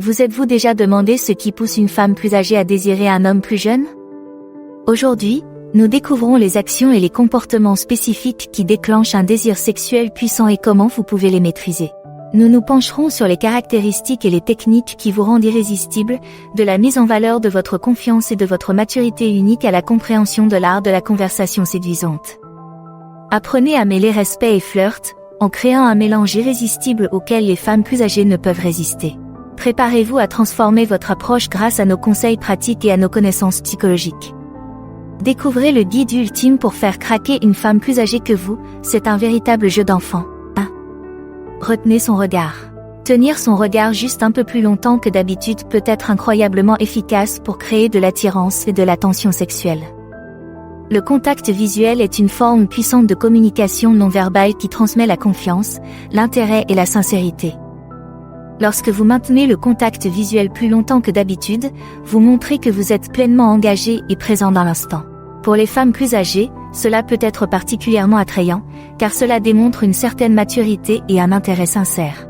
Vous êtes-vous déjà demandé ce qui pousse une femme plus âgée à désirer un homme plus jeune? Aujourd'hui, nous découvrons les actions et les comportements spécifiques qui déclenchent un désir sexuel puissant et comment vous pouvez les maîtriser. Nous nous pencherons sur les caractéristiques et les techniques qui vous rendent irrésistible, de la mise en valeur de votre confiance et de votre maturité unique à la compréhension de l'art de la conversation séduisante. Apprenez à mêler respect et flirt, en créant un mélange irrésistible auquel les femmes plus âgées ne peuvent résister. Préparez-vous à transformer votre approche grâce à nos conseils pratiques et à nos connaissances psychologiques. Découvrez le guide ultime pour faire craquer une femme plus âgée que vous, c'est un véritable jeu d'enfant. 1. Retenez son regard. Tenir son regard juste un peu plus longtemps que d'habitude peut être incroyablement efficace pour créer de l'attirance et de la tension sexuelle. Le contact visuel est une forme puissante de communication non verbale qui transmet la confiance, l'intérêt et la sincérité. Lorsque vous maintenez le contact visuel plus longtemps que d'habitude, vous montrez que vous êtes pleinement engagé et présent dans l'instant. Pour les femmes plus âgées, cela peut être particulièrement attrayant, car cela démontre une certaine maturité et un intérêt sincère.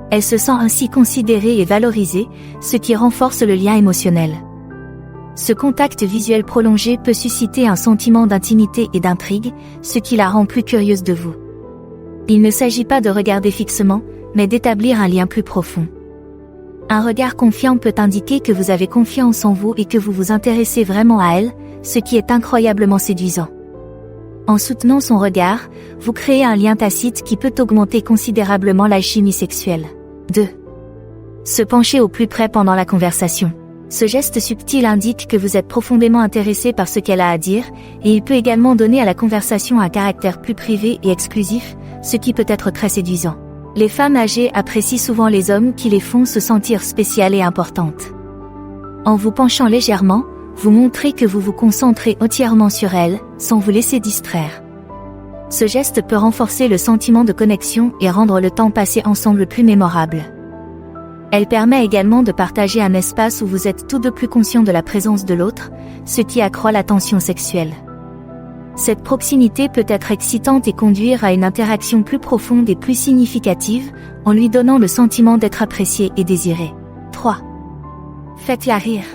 Elle se sent ainsi considérée et valorisée, ce qui renforce le lien émotionnel. Ce contact visuel prolongé peut susciter un sentiment d'intimité et d'intrigue, ce qui la rend plus curieuse de vous. Il ne s'agit pas de regarder fixement, mais d'établir un lien plus profond. Un regard confiant peut indiquer que vous avez confiance en vous et que vous vous intéressez vraiment à elle, ce qui est incroyablement séduisant. En soutenant son regard, vous créez un lien tacite qui peut augmenter considérablement l'alchimie sexuelle. 2. Se pencher au plus près pendant la conversation. Ce geste subtil indique que vous êtes profondément intéressé par ce qu'elle a à dire, et il peut également donner à la conversation un caractère plus privé et exclusif, ce qui peut être très séduisant. Les femmes âgées apprécient souvent les hommes qui les font se sentir spéciales et importantes. En vous penchant légèrement, vous montrez que vous vous concentrez entièrement sur elles, sans vous laisser distraire. Ce geste peut renforcer le sentiment de connexion et rendre le temps passé ensemble plus mémorable. Elle permet également de partager un espace où vous êtes tous deux plus conscients de la présence de l'autre, ce qui accroît la tension sexuelle. Cette proximité peut être excitante et conduire à une interaction plus profonde et plus significative, en lui donnant le sentiment d'être apprécié et désiré. 3. Faites-la rire.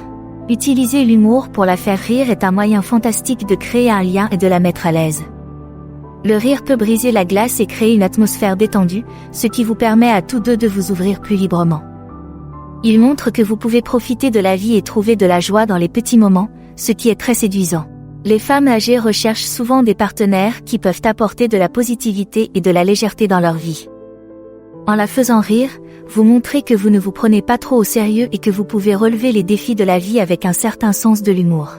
Utiliser l'humour pour la faire rire est un moyen fantastique de créer un lien et de la mettre à l'aise. Le rire peut briser la glace et créer une atmosphère détendue, ce qui vous permet à tous deux de vous ouvrir plus librement. Il montre que vous pouvez profiter de la vie et trouver de la joie dans les petits moments, ce qui est très séduisant. Les femmes âgées recherchent souvent des partenaires qui peuvent apporter de la positivité et de la légèreté dans leur vie. En la faisant rire, vous montrez que vous ne vous prenez pas trop au sérieux et que vous pouvez relever les défis de la vie avec un certain sens de l'humour.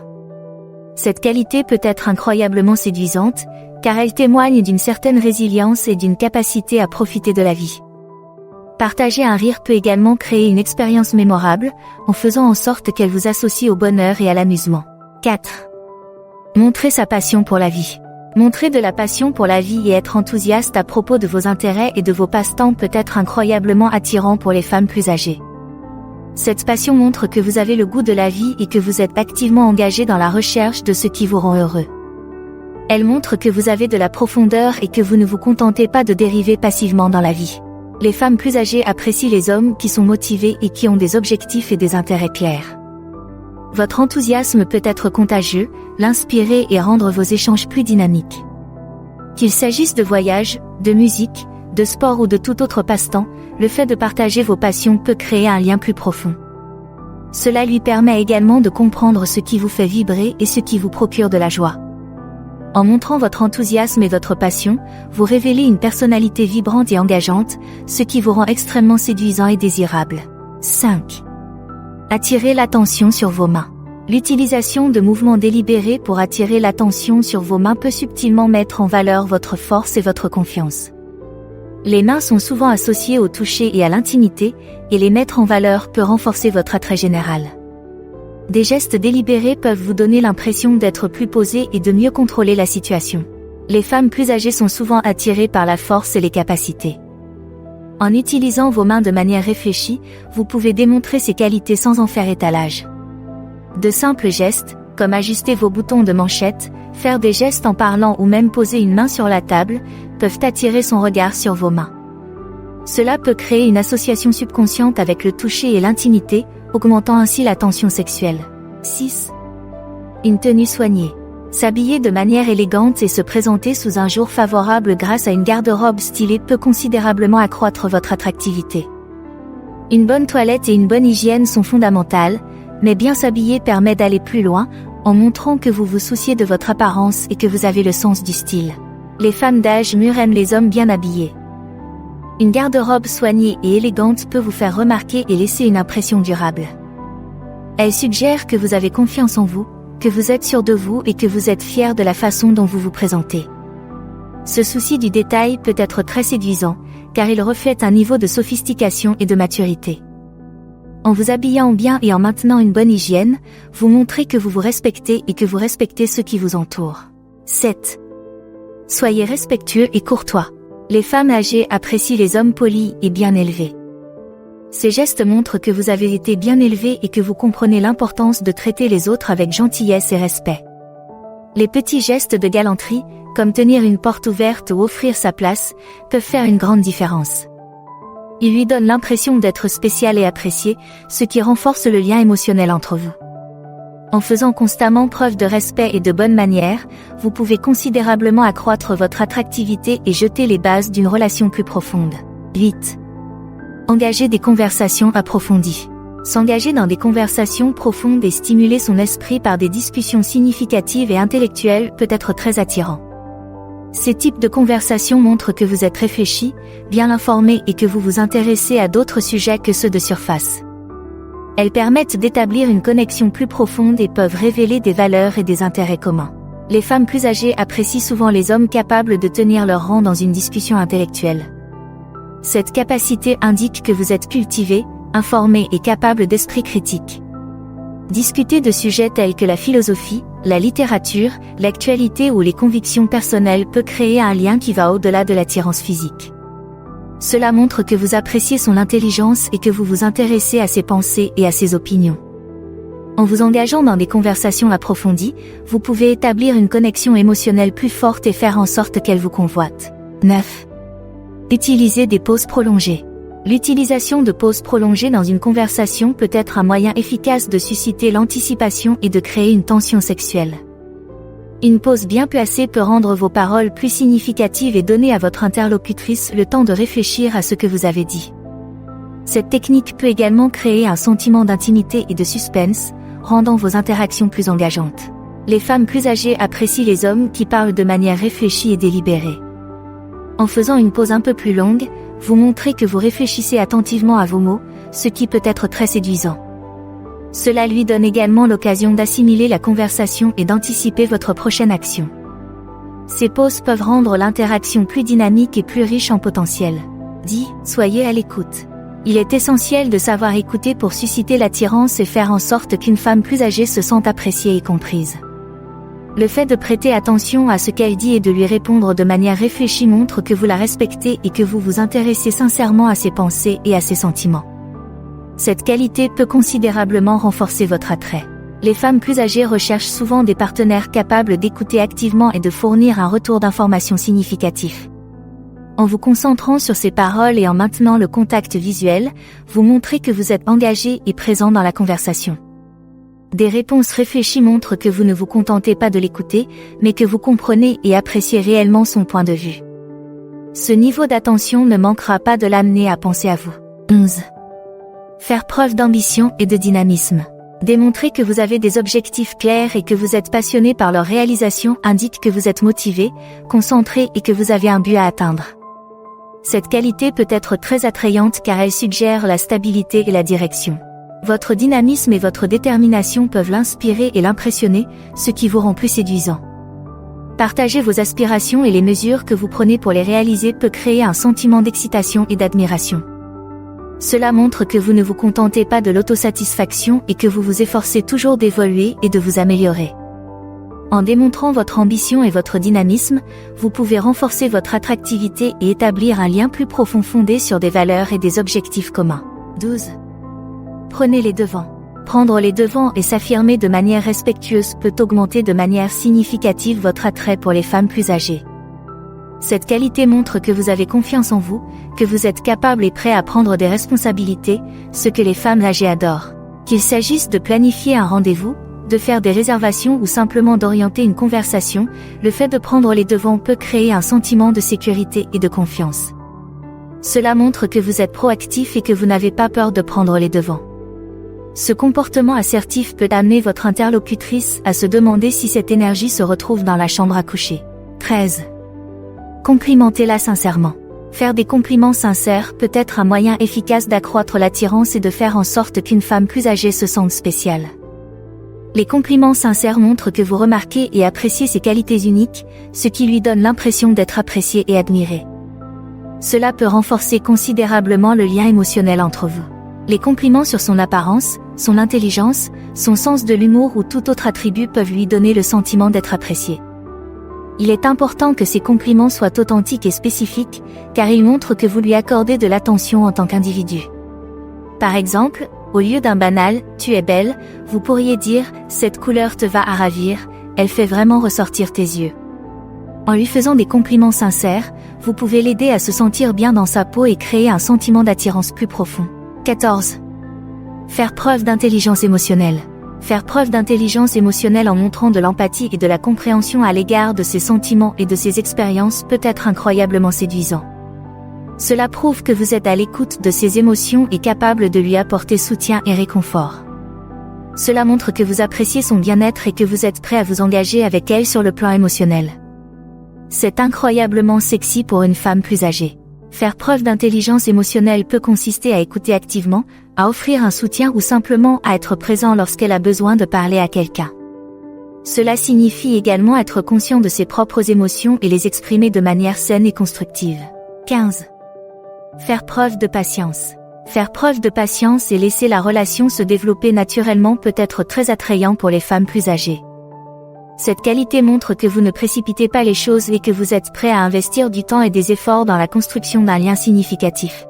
Cette qualité peut être incroyablement séduisante, car elle témoigne d'une certaine résilience et d'une capacité à profiter de la vie. Partager un rire peut également créer une expérience mémorable, en faisant en sorte qu'elle vous associe au bonheur et à l'amusement. 4. Montrer sa passion pour la vie. Montrer de la passion pour la vie et être enthousiaste à propos de vos intérêts et de vos passe-temps peut être incroyablement attirant pour les femmes plus âgées. Cette passion montre que vous avez le goût de la vie et que vous êtes activement engagé dans la recherche de ce qui vous rend heureux. Elle montre que vous avez de la profondeur et que vous ne vous contentez pas de dériver passivement dans la vie. Les femmes plus âgées apprécient les hommes qui sont motivés et qui ont des objectifs et des intérêts clairs. Votre enthousiasme peut être contagieux, l'inspirer et rendre vos échanges plus dynamiques. Qu'il s'agisse de voyages, de musique, de sport ou de tout autre passe-temps, le fait de partager vos passions peut créer un lien plus profond. Cela lui permet également de comprendre ce qui vous fait vibrer et ce qui vous procure de la joie. En montrant votre enthousiasme et votre passion, vous révélez une personnalité vibrante et engageante, ce qui vous rend extrêmement séduisant et désirable. 5. Attirer l'attention sur vos mains. L'utilisation de mouvements délibérés pour attirer l'attention sur vos mains peut subtilement mettre en valeur votre force et votre confiance. Les mains sont souvent associées au toucher et à l'intimité, et les mettre en valeur peut renforcer votre attrait général. Des gestes délibérés peuvent vous donner l'impression d'être plus posé et de mieux contrôler la situation. Les femmes plus âgées sont souvent attirées par la force et les capacités. En utilisant vos mains de manière réfléchie, vous pouvez démontrer ces qualités sans en faire étalage. De simples gestes, comme ajuster vos boutons de manchette, faire des gestes en parlant ou même poser une main sur la table, peuvent attirer son regard sur vos mains. Cela peut créer une association subconsciente avec le toucher et l'intimité, augmentant ainsi la tension sexuelle. 6. Une tenue soignée. S'habiller de manière élégante et se présenter sous un jour favorable grâce à une garde-robe stylée peut considérablement accroître votre attractivité. Une bonne toilette et une bonne hygiène sont fondamentales, mais bien s'habiller permet d'aller plus loin, en montrant que vous vous souciez de votre apparence et que vous avez le sens du style. Les femmes d'âge mûr aiment les hommes bien habillés. Une garde-robe soignée et élégante peut vous faire remarquer et laisser une impression durable. Elle suggère que vous avez confiance en vous, que vous êtes sûr de vous et que vous êtes fier de la façon dont vous vous présentez. Ce souci du détail peut être très séduisant, car il reflète un niveau de sophistication et de maturité. En vous habillant bien et en maintenant une bonne hygiène, vous montrez que vous vous respectez et que vous respectez ceux qui vous entourent. 7. Soyez respectueux et courtois. Les femmes âgées apprécient les hommes polis et bien élevés. Ces gestes montrent que vous avez été bien élevé et que vous comprenez l'importance de traiter les autres avec gentillesse et respect. Les petits gestes de galanterie, comme tenir une porte ouverte ou offrir sa place, peuvent faire une grande différence. Ils lui donnent l'impression d'être spécial et apprécié, ce qui renforce le lien émotionnel entre vous. En faisant constamment preuve de respect et de bonnes manières, vous pouvez considérablement accroître votre attractivité et jeter les bases d'une relation plus profonde. 8. Engager des conversations approfondies. S'engager dans des conversations profondes et stimuler son esprit par des discussions significatives et intellectuelles peut être très attirant. Ces types de conversations montrent que vous êtes réfléchi, bien informé et que vous vous intéressez à d'autres sujets que ceux de surface. Elles permettent d'établir une connexion plus profonde et peuvent révéler des valeurs et des intérêts communs. Les femmes plus âgées apprécient souvent les hommes capables de tenir leur rang dans une discussion intellectuelle. Cette capacité indique que vous êtes cultivé, informé et capable d'esprit critique. Discuter de sujets tels que la philosophie, la littérature, l'actualité ou les convictions personnelles peut créer un lien qui va au-delà de l'attirance physique. Cela montre que vous appréciez son intelligence et que vous vous intéressez à ses pensées et à ses opinions. En vous engageant dans des conversations approfondies, vous pouvez établir une connexion émotionnelle plus forte et faire en sorte qu'elle vous convoite. 9. Utiliser des pauses prolongées. L'utilisation de pauses prolongées dans une conversation peut être un moyen efficace de susciter l'anticipation et de créer une tension sexuelle. Une pause bien placée peut rendre vos paroles plus significatives et donner à votre interlocutrice le temps de réfléchir à ce que vous avez dit. Cette technique peut également créer un sentiment d'intimité et de suspense, rendant vos interactions plus engageantes. Les femmes plus âgées apprécient les hommes qui parlent de manière réfléchie et délibérée. En faisant une pause un peu plus longue, vous montrez que vous réfléchissez attentivement à vos mots, ce qui peut être très séduisant. Cela lui donne également l'occasion d'assimiler la conversation et d'anticiper votre prochaine action. Ces pauses peuvent rendre l'interaction plus dynamique et plus riche en potentiel. 10. Soyez à l'écoute. Il est essentiel de savoir écouter pour susciter l'attirance et faire en sorte qu'une femme plus âgée se sente appréciée et comprise. Le fait de prêter attention à ce qu'elle dit et de lui répondre de manière réfléchie montre que vous la respectez et que vous vous intéressez sincèrement à ses pensées et à ses sentiments. Cette qualité peut considérablement renforcer votre attrait. Les femmes plus âgées recherchent souvent des partenaires capables d'écouter activement et de fournir un retour d'information significatif. En vous concentrant sur ces paroles et en maintenant le contact visuel, vous montrez que vous êtes engagé et présent dans la conversation. Des réponses réfléchies montrent que vous ne vous contentez pas de l'écouter, mais que vous comprenez et appréciez réellement son point de vue. Ce niveau d'attention ne manquera pas de l'amener à penser à vous. 11. Faire preuve d'ambition et de dynamisme. Démontrer que vous avez des objectifs clairs et que vous êtes passionné par leur réalisation indique que vous êtes motivé, concentré et que vous avez un but à atteindre. Cette qualité peut être très attrayante car elle suggère la stabilité et la direction. Votre dynamisme et votre détermination peuvent l'inspirer et l'impressionner, ce qui vous rend plus séduisant. Partager vos aspirations et les mesures que vous prenez pour les réaliser peut créer un sentiment d'excitation et d'admiration. Cela montre que vous ne vous contentez pas de l'autosatisfaction et que vous vous efforcez toujours d'évoluer et de vous améliorer. En démontrant votre ambition et votre dynamisme, vous pouvez renforcer votre attractivité et établir un lien plus profond fondé sur des valeurs et des objectifs communs. 12. Prenez les devants. Prendre les devants et s'affirmer de manière respectueuse peut augmenter de manière significative votre attrait pour les femmes plus âgées. Cette qualité montre que vous avez confiance en vous, que vous êtes capable et prêt à prendre des responsabilités, ce que les femmes âgées adorent. Qu'il s'agisse de planifier un rendez-vous, de faire des réservations ou simplement d'orienter une conversation, le fait de prendre les devants peut créer un sentiment de sécurité et de confiance. Cela montre que vous êtes proactif et que vous n'avez pas peur de prendre les devants. Ce comportement assertif peut amener votre interlocutrice à se demander si cette énergie se retrouve dans la chambre à coucher. 13. Complimentez-la sincèrement. Faire des compliments sincères peut être un moyen efficace d'accroître l'attirance et de faire en sorte qu'une femme plus âgée se sente spéciale. Les compliments sincères montrent que vous remarquez et appréciez ses qualités uniques, ce qui lui donne l'impression d'être apprécié et admiré. Cela peut renforcer considérablement le lien émotionnel entre vous. Les compliments sur son apparence, son intelligence, son sens de l'humour ou tout autre attribut peuvent lui donner le sentiment d'être apprécié. Il est important que ces compliments soient authentiques et spécifiques, car ils montrent que vous lui accordez de l'attention en tant qu'individu. Par exemple, au lieu d'un banal « tu es belle », vous pourriez dire « cette couleur te va à ravir, elle fait vraiment ressortir tes yeux ». En lui faisant des compliments sincères, vous pouvez l'aider à se sentir bien dans sa peau et créer un sentiment d'attirance plus profond. 14. Faire preuve d'intelligence émotionnelle. Faire preuve d'intelligence émotionnelle en montrant de l'empathie et de la compréhension à l'égard de ses sentiments et de ses expériences peut être incroyablement séduisant. Cela prouve que vous êtes à l'écoute de ses émotions et capable de lui apporter soutien et réconfort. Cela montre que vous appréciez son bien-être et que vous êtes prêt à vous engager avec elle sur le plan émotionnel. C'est incroyablement sexy pour une femme plus âgée. Faire preuve d'intelligence émotionnelle peut consister à écouter activement, à offrir un soutien ou simplement à être présent lorsqu'elle a besoin de parler à quelqu'un. Cela signifie également être conscient de ses propres émotions et les exprimer de manière saine et constructive. 15. Faire preuve de patience. Faire preuve de patience et laisser la relation se développer naturellement peut être très attrayant pour les femmes plus âgées. Cette qualité montre que vous ne précipitez pas les choses et que vous êtes prêt à investir du temps et des efforts dans la construction d'un lien significatif.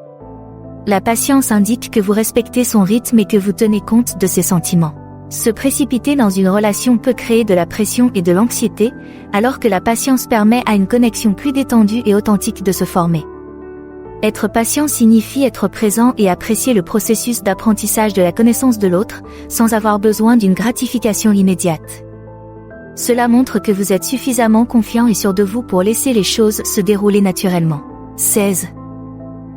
La patience indique que vous respectez son rythme et que vous tenez compte de ses sentiments. Se précipiter dans une relation peut créer de la pression et de l'anxiété, alors que la patience permet à une connexion plus détendue et authentique de se former. Être patient signifie être présent et apprécier le processus d'apprentissage de la connaissance de l'autre, sans avoir besoin d'une gratification immédiate. Cela montre que vous êtes suffisamment confiant et sûr de vous pour laisser les choses se dérouler naturellement. 16.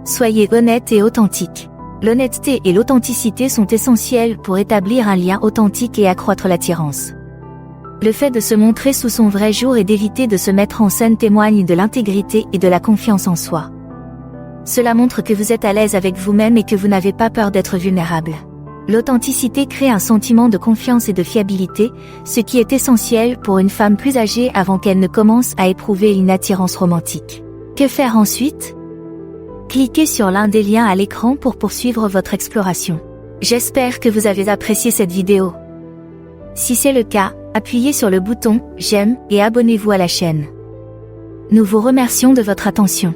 Soyez honnête et authentique. L'honnêteté et l'authenticité sont essentielles pour établir un lien authentique et accroître l'attirance. Le fait de se montrer sous son vrai jour et d'éviter de se mettre en scène témoigne de l'intégrité et de la confiance en soi. Cela montre que vous êtes à l'aise avec vous-même et que vous n'avez pas peur d'être vulnérable. L'authenticité crée un sentiment de confiance et de fiabilité, ce qui est essentiel pour une femme plus âgée avant qu'elle ne commence à éprouver une attirance romantique. Que faire ensuite ? Cliquez sur l'un des liens à l'écran pour poursuivre votre exploration. J'espère que vous avez apprécié cette vidéo. Si c'est le cas, appuyez sur le bouton « J'aime » et abonnez-vous à la chaîne. Nous vous remercions de votre attention.